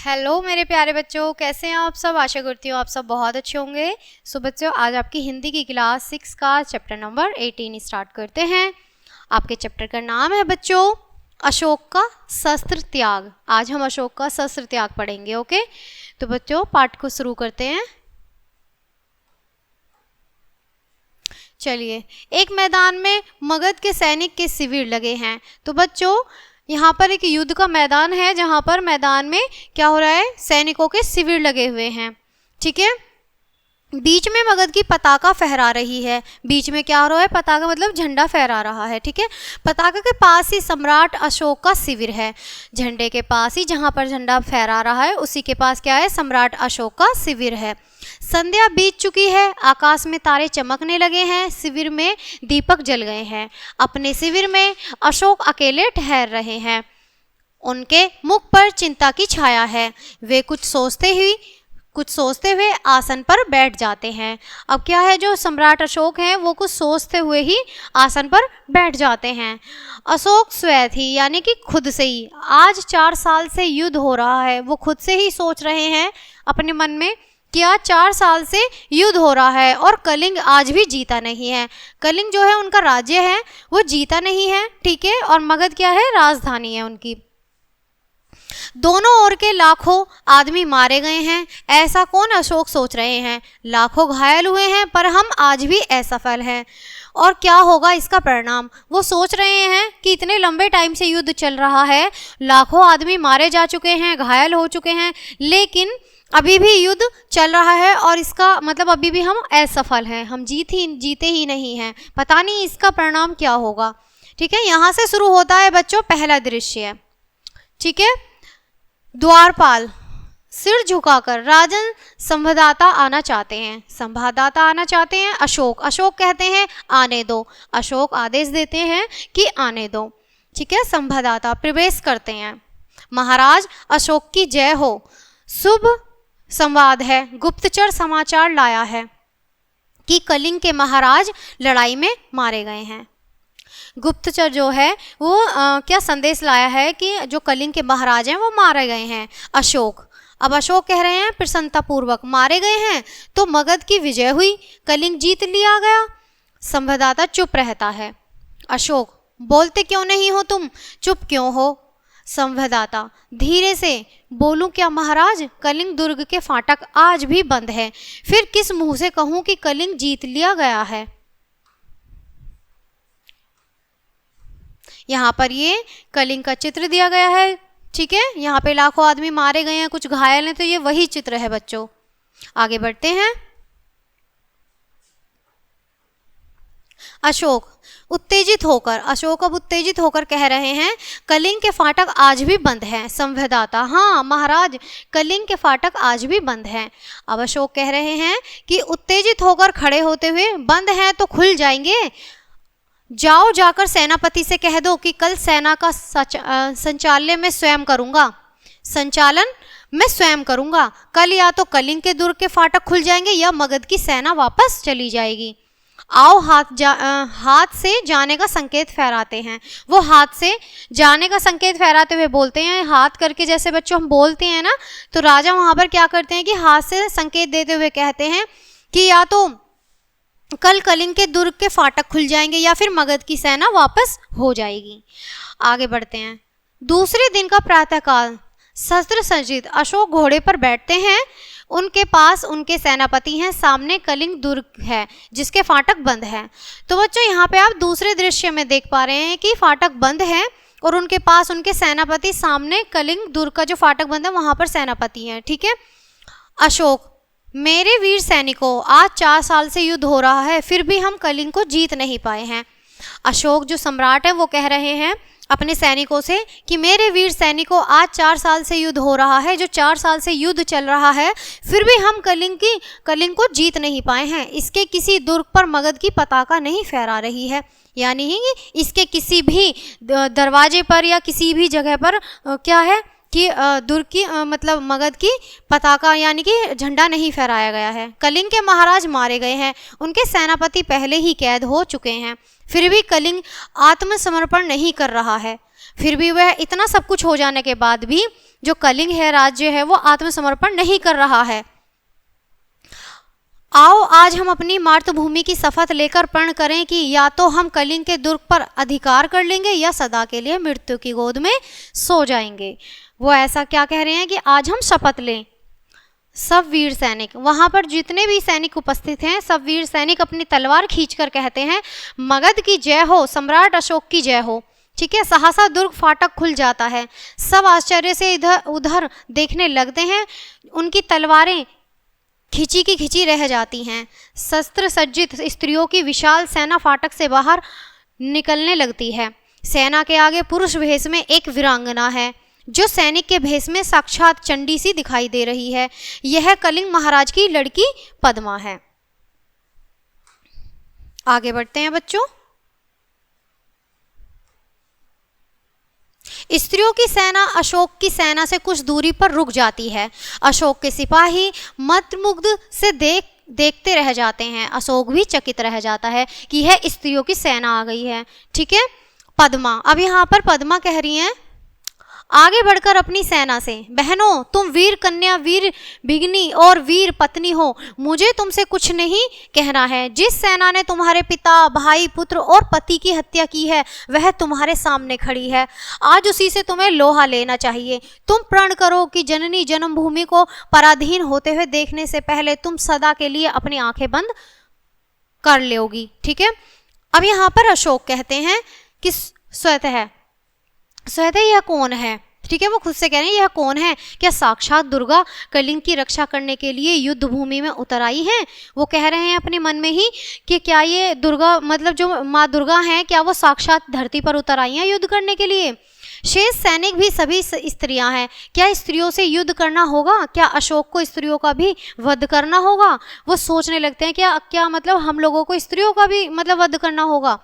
Hello मेरे प्यारे बच्चों, कैसे हैं आप सब। आशा करती हूँ आप सब बहुत अच्छे होंगे। सो बच्चों, आज आपकी हिंदी की क्लास 6 का चैप्टर नंबर 18 स्टार्ट करते हैं। आपके चैप्टर का नाम है बच्चों अशोक का शस्त्र त्याग। आज हम अशोक का शस्त्र त्याग पढ़ेंगे। ओके, तो बच्चों पाठ को शुरू करते हैं। चलिए, एक मैदान में मगध के सैनिक के शिविर लगे हैं। तो बच्चों यहाँ पर एक युद्ध का मैदान है, जहाँ पर मैदान में क्या हो रहा है, सैनिकों के शिविर लगे हुए हैं। ठीक है, बीच में मगध की पताका फहरा रही है। बीच में क्या हो रहा है, पताका मतलब झंडा फहरा रहा है। ठीक है, पताका के पास ही सम्राट अशोक का शिविर है। झंडे के पास ही जहाँ पर झंडा फहरा रहा है उसी के पास क्या है, सम्राट अशोक का शिविर है। संध्या बीत चुकी है, आकाश में तारे चमकने लगे हैं, शिविर में दीपक जल गए हैं। अपने शिविर में अशोक अकेले ठहर रहे हैं। उनके मुख पर चिंता की छाया है। वे कुछ सोचते हुए आसन पर बैठ जाते हैं। अब क्या है, जो सम्राट अशोक हैं वो कुछ सोचते हुए ही आसन पर बैठ जाते हैं। अशोक स्वयं ही यानी कि खुद से ही, आज 4 साल से युद्ध हो रहा है, वो खुद से ही सोच रहे हैं अपने मन में कि आज 4 साल से युद्ध हो रहा है और कलिंग आज भी जीता नहीं है। कलिंग जो है उनका राज्य है, वो जीता नहीं है। ठीक है, और मगध क्या है, राजधानी है उनकी। दोनों ओर के लाखों आदमी मारे गए हैं, ऐसा कौन अशोक सोच रहे हैं। लाखों घायल हुए हैं, पर हम आज भी असफल हैं। और क्या होगा इसका परिणाम, वो सोच रहे हैं कि इतने लंबे टाइम से युद्ध चल रहा है, लाखों आदमी मारे जा चुके हैं, घायल हो चुके हैं, लेकिन अभी भी युद्ध चल रहा है और इसका मतलब अभी भी हम असफल हैं, हम जीते ही नहीं हैं। पता नहीं इसका परिणाम क्या होगा। ठीक है, यहाँ से शुरू होता है बच्चों पहला दृश्य। ठीक है, द्वारपाल सिर झुकाकर राजन संवाददाता आना चाहते हैं। संवाददाता आना चाहते हैं अशोक कहते हैं आने दो। अशोक आदेश देते हैं कि आने दो। ठीक है, संवाददाता प्रवेश करते हैं। महाराज अशोक की जय हो, शुभ संवाद है, गुप्तचर समाचार लाया है कि कलिंग के महाराज लड़ाई में मारे गए हैं। गुप्तचर जो है वो क्या संदेश लाया है कि जो कलिंग के महाराज हैं वो मारे गए हैं। अब अशोक कह रहे हैं प्रसन्नतापूर्वक, मारे गए हैं तो मगध की विजय हुई, कलिंग जीत लिया गया। संवाददाता चुप रहता है। अशोक, बोलते क्यों नहीं हो तुम, चुप क्यों हो। संवाददाता धीरे से, बोलूं क्या महाराज, कलिंग दुर्ग के फाटक आज भी बंद है, फिर किस मुंह से कहूं कि कलिंग जीत लिया गया है। यहाँ पर ये कलिंग का चित्र दिया गया है। ठीक है, यहाँ पे लाखों आदमी मारे गए हैं, कुछ घायल हैं, तो ये वही चित्र है बच्चों। आगे बढ़ते हैं। अशोक अब उत्तेजित होकर कह रहे हैं कलिंग के फाटक आज भी बंद हैं। संवाददाता, हाँ महाराज, कलिंग के फाटक आज भी बंद हैं। अब अशोक कह रहे हैं कि उत्तेजित होकर खड़े होते हुए, बंद हैं तो खुल जाएंगे। जाओ, जाकर सेनापति से कह दो कि कल सेना का संचालन मैं स्वयं करूंगा। कल या तो कलिंग के दुर्ग के फाटक खुल जाएंगे या मगध की सेना वापस चली जाएगी। आओ, हाथ से जाने का संकेत फहराते हैं। वो हाथ से जाने का संकेत फहराते हुए बोलते हैं, हाथ करके जैसे बच्चों हम बोलते हैं ना, तो राजा वहां पर क्या करते हैं कि हाथ से संकेत देते हुए कहते हैं कि या तो कल कलिंग के दुर्ग के फाटक खुल जाएंगे या फिर मगध की सेना वापस हो जाएगी। आगे बढ़ते हैं। दूसरे दिन का प्रातःकाल, शस्त्र सज्जित अशोक घोड़े पर बैठते हैं। उनके पास उनके सेनापति हैं, सामने कलिंग दुर्ग है जिसके फाटक बंद है। तो बच्चों यहाँ पे आप दूसरे दृश्य में देख पा रहे हैं कि फाटक बंद है और उनके पास उनके सेनापति, सामने कलिंग दुर्ग का जो फाटक बंद है वहां पर सेनापति हैं। ठीक है, अशोक, मेरे वीर सैनिकों, आज 4 साल से युद्ध हो रहा है, फिर भी हम कलिंग को जीत नहीं पाए हैं। अशोक जो सम्राट है वो कह रहे हैं अपने सैनिकों से कि मेरे वीर सैनिकों, आज 4 साल से युद्ध हो रहा है, जो 4 साल से युद्ध चल रहा है, फिर भी हम कलिंग को जीत नहीं पाए हैं। इसके किसी दुर्ग पर मगध की पताका नहीं फहरा रही है, यानी इसके किसी भी दरवाजे पर या किसी भी जगह पर क्या है कि दुर्ग की मतलब मगध की पताका यानी कि झंडा नहीं फहराया गया है। कलिंग के महाराज मारे गए हैं, उनके सेनापति पहले ही कैद हो चुके हैं, फिर भी कलिंग आत्मसमर्पण नहीं कर रहा है। फिर भी वह इतना सब कुछ हो जाने के बाद भी जो कलिंग है राज्य है वो आत्मसमर्पण नहीं कर रहा है। आओ आज हम अपनी मातृभूमि की शपथ लेकर प्रण करें कि या तो हम कलिंग के दुर्ग पर अधिकार कर लेंगे या सदा के लिए मृत्यु की गोद में सो जाएंगे। वो ऐसा क्या कह रहे हैं कि आज हम शपथ लें। सब वीर सैनिक, वहां पर जितने भी सैनिक उपस्थित हैं, सब वीर सैनिक अपनी तलवार खींचकर कहते हैं मगध की जय हो, सम्राट अशोक की जय हो। ठीक है, सहसा दुर्ग फाटक खुल जाता है। सब आश्चर्य से इधर उधर देखने लगते हैं। उनकी तलवारें खिंची की खिंची रह जाती हैं। शस्त्र सज्जित स्त्रियों की विशाल सेना फाटक से बाहर निकलने लगती है। सेना के आगे पुरुष भेष में एक वीरांगना है जो सैनिक के भेष में साक्षात चंडी सी दिखाई दे रही है। यह कलिंग महाराज की लड़की पद्मा है। आगे बढ़ते हैं बच्चों। स्त्रियों की सेना अशोक की सेना से कुछ दूरी पर रुक जाती है। अशोक के सिपाही मंत्रमुग्ध से देखते रह जाते हैं। अशोक भी चकित रह जाता है कि यह स्त्रियों की सेना आ गई है। ठीक है, पद्मा, अब यहाँ पर पद्मा कह रही हैं आगे बढ़कर अपनी सेना से, बहनों तुम वीर कन्या, वीर भिगनी और वीर पत्नी हो, मुझे तुमसे कुछ नहीं कहना है। जिस सेना ने तुम्हारे पिता, भाई, पुत्र और पति की हत्या की है वह तुम्हारे सामने खड़ी है। आज उसी से तुम्हें लोहा लेना चाहिए। तुम प्रण करो कि जननी जन्मभूमि को पराधीन होते हुए देखने से पहले तुम सदा के लिए अपनी आंखें बंद कर लोगी। ठीक है, अब यहाँ पर अशोक कहते हैं कि स्वतः यह कौन है। ठीक है, वो खुद से कह रहे हैं यह कौन है, क्या साक्षात दुर्गा कलिंग की रक्षा करने के लिए युद्ध भूमि में उतर आई हैं। वो कह रहे हैं अपने मन में ही कि क्या ये दुर्गा, मतलब जो माँ दुर्गा हैं, क्या वो साक्षात धरती पर उतर आई हैं युद्ध करने के लिए। शेष सैनिक भी सभी स्त्रियां हैं। क्या स्त्रियों से युद्ध करना होगा? क्या अशोक को स्त्रियों का भी वध करना होगा? वो सोचने लगते हैं क्या मतलब हम लोगों को स्त्रियों का भी मतलब वध करना होगा।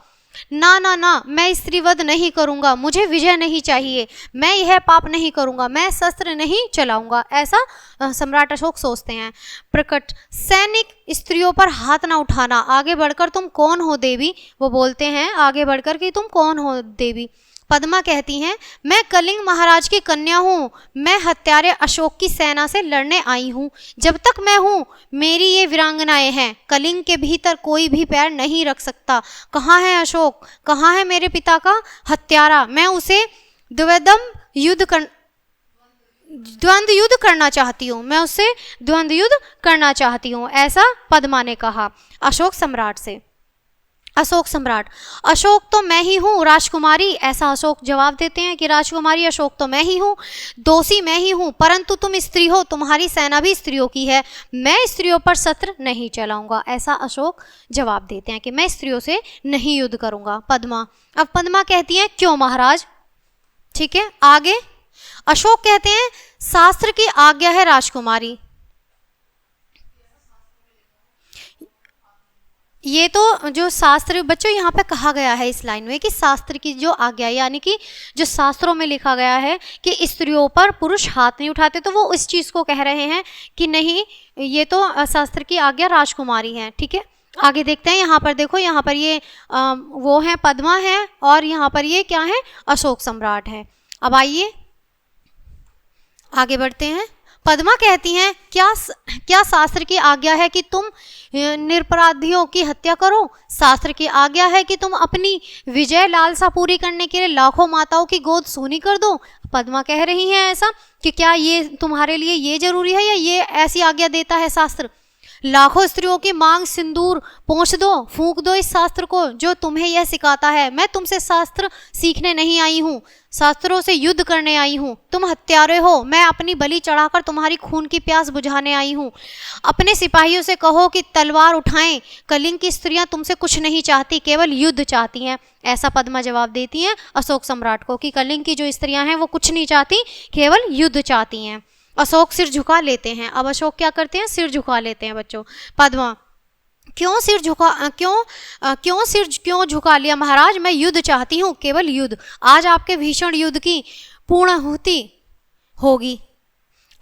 ना ना ना, मैं स्त्री वध नहीं करूंगा, मुझे विजय नहीं चाहिए, मैं यह पाप नहीं करूंगा, मैं शस्त्र नहीं चलाऊंगा, ऐसा सम्राट अशोक सोचते हैं। प्रकट सैनिक स्त्रियों पर हाथ ना उठाना। आगे बढ़कर तुम कौन हो देवी, वो बोलते हैं आगे बढ़कर कि तुम कौन हो देवी। पद्मा कहती हैं मैं कलिंग महाराज की कन्या हूँ, मैं हत्यारे अशोक की सेना से लड़ने आई हूँ। जब तक मैं हूँ मेरी ये वीरांगनाएं हैं, कलिंग के भीतर कोई भी पैर नहीं रख सकता। कहाँ है अशोक, कहाँ है मेरे पिता का हत्यारा? मैं उसे द्वंद्व युद्ध करना चाहती हूँ, मैं उससे द्वंद्व युद्ध करना चाहती हूँ, ऐसा पद्मा ने कहा अशोक सम्राट से। अशोक सम्राट, अशोक तो मैं ही हूँ राजकुमारी, ऐसा अशोक जवाब देते हैं कि राजकुमारी अशोक तो मैं ही हूँ, दोषी मैं ही हूँ, परंतु तुम स्त्री हो, तुम्हारी सेना भी स्त्रियों की है, मैं स्त्रियों पर शस्त्र नहीं चलाऊंगा, ऐसा अशोक जवाब देते हैं कि मैं स्त्रियों से नहीं युद्ध करूंगा। पद्मा, अब पद्मा कहती हैं क्यों महाराज। ठीक है, आगे अशोक कहते हैं शास्त्र की आज्ञा है राजकुमारी। ये तो जो शास्त्र बच्चों यहाँ पे कहा गया है इस लाइन में कि शास्त्र की जो आज्ञा, यानी कि जो शास्त्रों में लिखा गया है कि स्त्रियों पर पुरुष हाथ नहीं उठाते, तो वो इस चीज़ को कह रहे हैं कि नहीं, ये तो शास्त्र की आज्ञा राजकुमारी है। ठीक है, आगे देखते हैं। यहाँ पर देखो, यहाँ पर ये वो है पद्मा है और यहाँ पर ये क्या है, अशोक सम्राट है। अब आइए आगे बढ़ते हैं। पद्मा कहती हैं क्या शास्त्र की आज्ञा है कि तुम निरपराधियों की हत्या करो? शास्त्र की आज्ञा है कि तुम अपनी विजय लालसा पूरी करने के लिए लाखों माताओं की गोद सूनी कर दो? पद्मा कह रही हैं ऐसा कि क्या ये तुम्हारे लिए ये जरूरी है या ये ऐसी आज्ञा देता है शास्त्र? लाखों स्त्रियों की मांग सिंदूर पोंछ दो, फूंक दो इस शास्त्र को जो तुम्हें यह सिखाता है। मैं तुमसे शास्त्र सीखने नहीं आई हूँ, शास्त्रों से युद्ध करने आई हूँ। तुम हत्यारे हो, मैं अपनी बलि चढ़ाकर तुम्हारी खून की प्यास बुझाने आई हूँ। अपने सिपाहियों से कहो कि तलवार उठाएं, कलिंग की स्त्रियां तुमसे कुछ नहीं चाहती, केवल युद्ध चाहती हैं, ऐसा पद्मा जवाब देती हैं अशोक सम्राट को कि कलिंग की जो स्त्रियां हैं वो कुछ नहीं चाहती, केवल युद्ध चाहती हैं। अशोक सिर झुका लेते हैं। अब अशोक क्या करते हैं, सिर झुका लेते हैं बच्चों। पद्मा, क्यों सिर झुका लिया महाराज? मैं युद्ध चाहती हूँ, केवल युद्ध। आज आपके भीषण युद्ध की पूर्णाहुति होगी।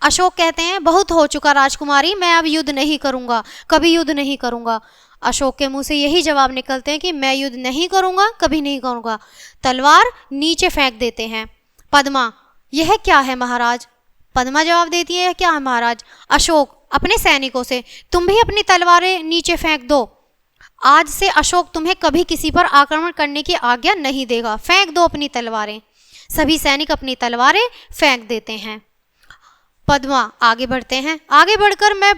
अशोक कहते हैं बहुत हो चुका राजकुमारी, मैं अब युद्ध नहीं करूंगा, कभी युद्ध नहीं करूंगा। अशोक के मुंह से यही जवाब निकलते हैं कि मैं युद्ध नहीं करूंगा, कभी नहीं करूंगा। तलवार नीचे फेंक देते हैं। पद्मा, यह क्या है महाराज? पद्मा जवाब देती है, क्या है महाराज? अशोक अपने सैनिकों से, तुम भी अपनी तलवारें नीचे फेंक दो। आज से अशोक तुम्हें कभी किसी पर आक्रमण करने की आज्ञा नहीं देगा, फेंक दो अपनी तलवारें। सभी सैनिक अपनी तलवारें फेंक देते हैं। पद्मा आगे बढ़ते हैं। आगे बढ़कर मैं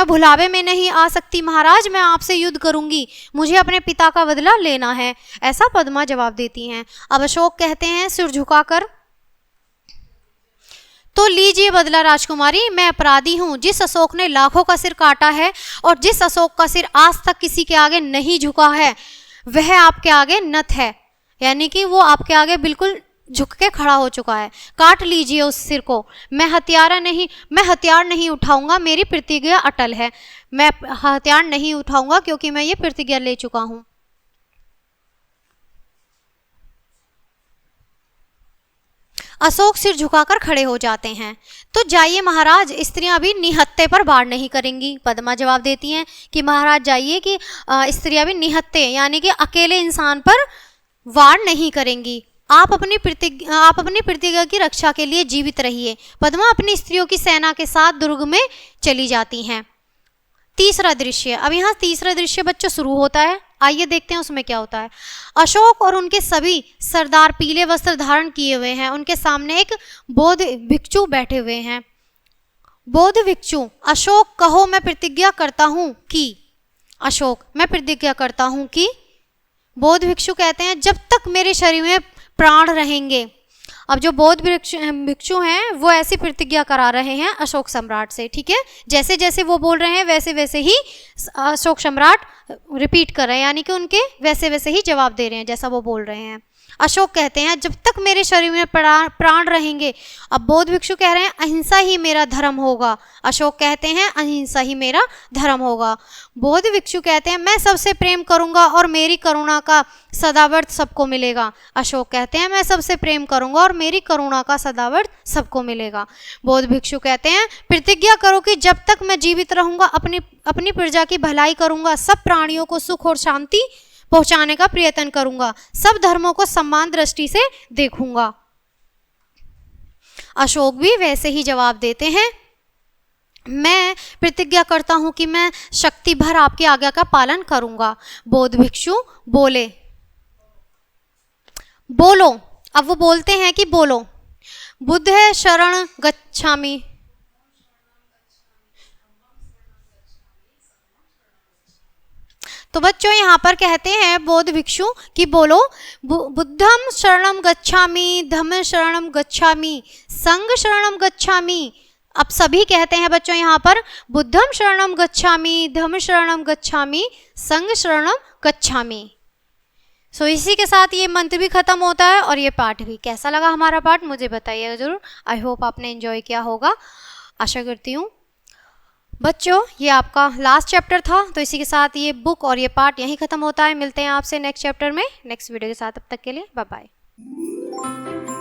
भुलावे में नहीं आ सकती महाराज, मैं आपसे युद्ध करूंगी, मुझे अपने पिता का बदला लेना है, ऐसा पद्मा जवाब देती हैं। अब अशोक कहते हैं सिर झुकाकर, तो लीजिए बदला राजकुमारी, मैं अपराधी हूं। जिस अशोक ने लाखों का सिर काटा है और जिस अशोक का सिर आज तक किसी के आगे नहीं झुका है, वह आपके आगे नत है, यानी कि वो आपके आगे बिल्कुल झुक के खड़ा हो चुका है। काट लीजिए उस सिर को। मैं हथियार नहीं उठाऊंगा, मेरी प्रतिज्ञा अटल है। मैं हथियार नहीं उठाऊंगा क्योंकि मैं ये प्रतिज्ञा ले चुका हूं। अशोक सिर झुकाकर खड़े हो जाते हैं। तो जाइए महाराज, स्त्रियां भी निहत्थे पर वार नहीं करेंगी। पद्मा जवाब देती हैं कि महाराज जाइए कि स्त्रियां भी निहत्थे यानी कि अकेले इंसान पर वार नहीं करेंगी। आप अपनी प्रतिज्ञा की रक्षा के लिए जीवित रहिए। पद्मा अपनी स्त्रियों की सेना के साथ दुर्ग में चली जाती हैं। तीसरा दृश्य, अब यहाँ तीसरा दृश्य बच्चों शुरू होता है। आइए देखते हैं उसमें क्या होता है। अशोक और उनके सभी सरदार पीले वस्त्र धारण किए हुए हैं। उनके सामने एक बौद्ध भिक्षु बैठे हुए हैं। बौद्ध भिक्षु, अशोक कहो मैं प्रतिज्ञा करता हूँ कि। अशोक, मैं प्रतिज्ञा करता हूँ कि। बौद्ध भिक्षु कहते हैं जब तक मेरे शरीर में प्राण रहेंगे। अब जो बौद्ध भिक्षु हैं वो ऐसी प्रतिज्ञा करा रहे हैं अशोक सम्राट से, ठीक है। जैसे जैसे वो बोल रहे हैं वैसे वैसे ही अशोक सम्राट रिपीट कर रहे हैं, यानी कि उनके वैसे वैसे ही जवाब दे रहे हैं जैसा वो बोल रहे हैं। अशोक कहते हैं जब तक मेरे शरीर में प्राण रहेंगे। अब बौद्ध भिक्षु कह रहे हैं अहिंसा ही मेरा धर्म होगा। अशोक कहते हैं अहिंसा ही मेरा धर्म होगा। बौद्ध भिक्षु कहते हैं मैं सबसे प्रेम करूंगा और मेरी करुणा का सदाव्रत सबको मिलेगा। अशोक कहते हैं मैं सबसे प्रेम करूंगा और मेरी करुणा का सदाव्रत सबको मिलेगा। बौद्ध भिक्षु कहते हैं प्रतिज्ञा करो कि जब तक मैं जीवित रहूंगा अपनी प्रजा की भलाई करूंगा, सब प्राणियों को सुख और शांति पहुंचाने का प्रयत्न करूंगा, सब धर्मों को सम्मान दृष्टि से देखूंगा। अशोक भी वैसे ही जवाब देते हैं मैं प्रतिज्ञा करता हूं कि मैं शक्ति भर आपकी आज्ञा का पालन करूंगा। बौद्ध भिक्षु बोलो। अब वो बोलते हैं कि बोलो। बुद्ध शरण गच्छामि। तो बच्चों यहाँ पर कहते हैं बौद्ध भिक्षु कि बोलो बुद्धम शरणम गच्छामि, धम्म शरणम गच्छामि, संघ शरणम गच्छामि। अब सभी कहते हैं बच्चों यहाँ पर बुद्धम शरणम गच्छामि, धम्म शरणम गच्छामि, संघ शरणम गच्छामि। सो इसी के साथ ये मंत्र भी खत्म होता है और ये पाठ भी। कैसा लगा हमारा पाठ मुझे बताइएगा जरूर। आई होप आपने एंजॉय किया होगा, आशा करती हूँ। बच्चों ये आपका लास्ट चैप्टर था, तो इसी के साथ ये बुक और ये पार्ट यहीं ख़त्म होता है। मिलते हैं आपसे नेक्स्ट चैप्टर में नेक्स्ट वीडियो के साथ। तब तक के लिए बाय बाय।